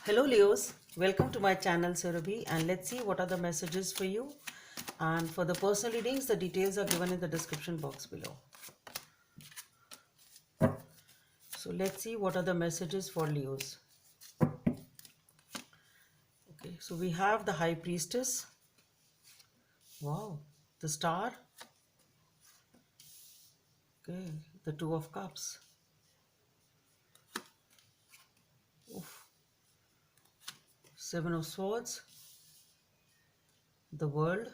Hello Leos, welcome to my channel Surabhi, and let's see what are the messages for you. And for the personal readings, the details are given in the description box below. So let's see what are the messages for Leos. Okay, so we have the High Priestess. Wow, the Star. Okay, the Two of Cups. Oof. Seven of Swords. The World.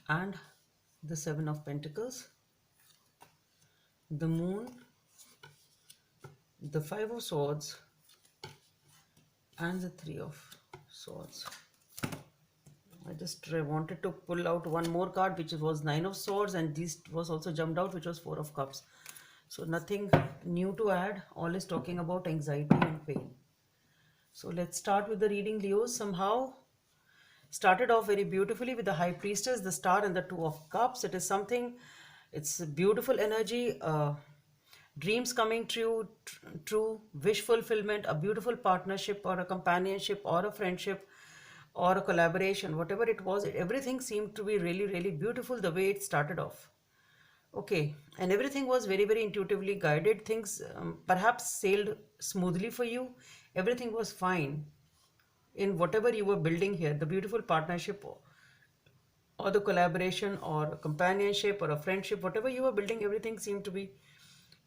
And the Seven of Pentacles. The Moon. The Five of Swords. And the Three of Swords. I just wanted to pull out one more card, which was Nine of Swords, and this was also jumped out, which was Four of Cups. So nothing new to add. All is talking about anxiety and pain. So let's start with the reading, Leos. Somehow started off very beautifully with the High Priestess, the Star, and the Two of Cups. It is something, it's a beautiful energy, dreams coming true, true wish fulfillment, a beautiful partnership or a companionship or a friendship or a collaboration, whatever it was, everything seemed to be really, really beautiful the way it started off. Okay, and everything was very, very intuitively guided. Things perhaps sailed smoothly for you. Everything was fine in whatever you were building here, the beautiful partnership or the collaboration or a companionship or a friendship, whatever you were building, everything seemed to be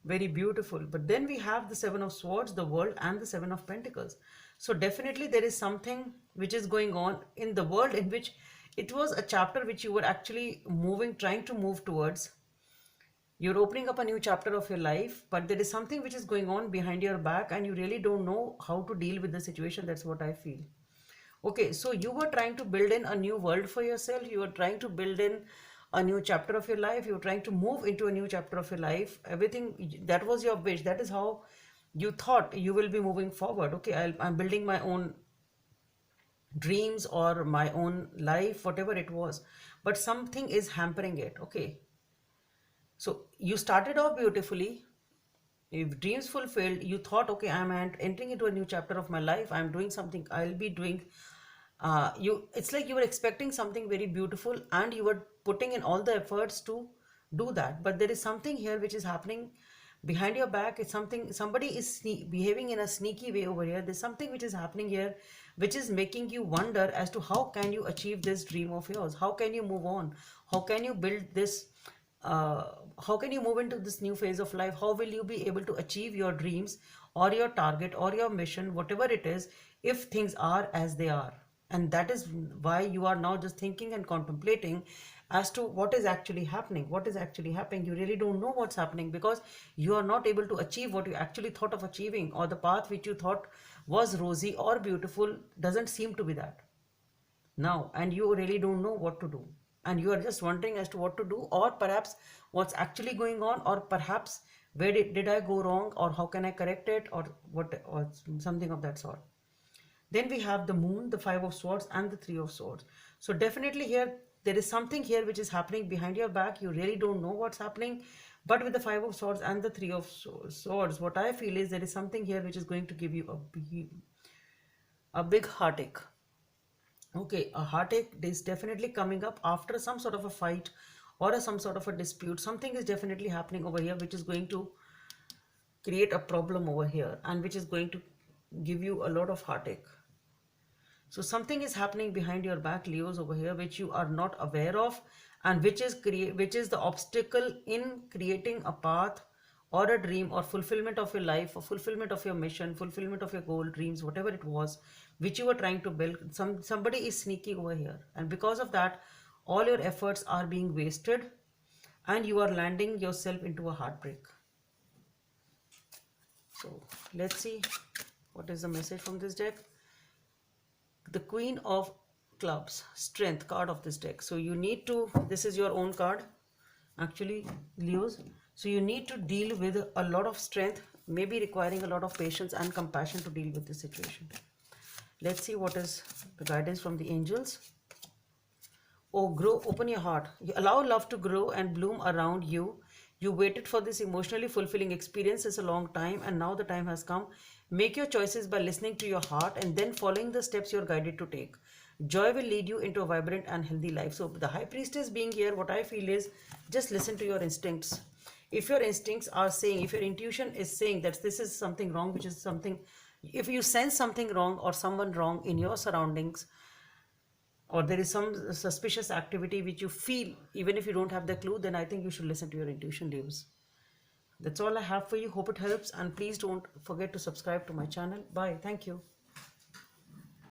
very beautiful. But then we have the Seven of Swords, the World, and the Seven of Pentacles. So definitely there is something which is going on in the world in which it was a chapter which you were actually moving, trying to move towards. You're opening up a new chapter of your life, but there is something which is going on behind your back and you really don't know how to deal with the situation. That's what I feel. Okay, so you were trying to build in a new world for yourself. You were trying to build in a new chapter of your life. You were trying to move into a new chapter of your life. Everything, that was your wish. That is how you thought you will be moving forward. Okay, I'm building my own dreams or my own life, whatever it was. But something is hampering it. Okay, so you started off beautifully. If dreams fulfilled, you thought, okay, I'm entering into a new chapter of my life. I'm doing something. I'll be doing. It's like you were expecting something very beautiful, and you were putting in all the efforts to do that. But there is something here which is happening behind your back. It's something. Somebody is behaving in a sneaky way over here. There's something which is happening here, which is making you wonder as to how can you achieve this dream of yours? How can you move on? How can you build this? uh, how can you move into this new phase of life? How will you be able to achieve your dreams or your target or your mission, whatever it is, if things are as they are? And that is why you are now just thinking and contemplating as to what is actually happening. What is actually happening? You really don't know what's happening because you are not able to achieve what you actually thought of achieving, or the path which you thought was rosy or beautiful doesn't seem to be that now, and you really don't know what to do, and you are just wondering as to what to do, or perhaps what's actually going on, or perhaps where did I go wrong, or how can I correct it, or what, or something of that sort. Then we have the Moon, the Five of Swords, and the Three of Swords. So definitely here there is something here which is happening behind your back. You really don't know what's happening, but with the Five of Swords and the Three of Swords, what I feel is there is something here which is going to give you a big heartache. Okay, a heartache is definitely coming up after some sort of a fight or some sort of a dispute. Something is definitely happening over here which is going to create a problem over here, and which is going to give you a lot of heartache. So something is happening behind your back, Leos, over here, which you are not aware of, and which is the obstacle in creating a path or a dream or fulfillment of your life or fulfillment of your mission, fulfillment of your goal, dreams, whatever it was which you were trying to build. Somebody is sneaky over here, and because of that, all your efforts are being wasted, and you are landing yourself into a heartbreak. So let's see what is the message from this deck. The Queen of Clubs, Strength card of this deck. So you need to, this is your own card actually, Leos. So you need to deal with a lot of strength, maybe requiring a lot of patience and compassion to deal with this situation. Let's see what is the guidance from the angels. Oh, grow, open your heart. You allow love to grow and bloom around you. You waited for this emotionally fulfilling experience is a long time, and now the time has come. Make your choices by listening to your heart and then following the steps you're guided to take. Joy will lead you into a vibrant and healthy life. So, the high priestess being here, what I feel is just listen to your instincts. If your instincts are saying, if your intuition is saying that this is something wrong, which is something, if you sense something wrong or someone wrong in your surroundings, or there is some suspicious activity which you feel, even if you don't have the clue, then I think you should listen to your intuition, Leos. That's all I have for you. Hope it helps, and please don't forget to subscribe to my channel. Bye. Thank you.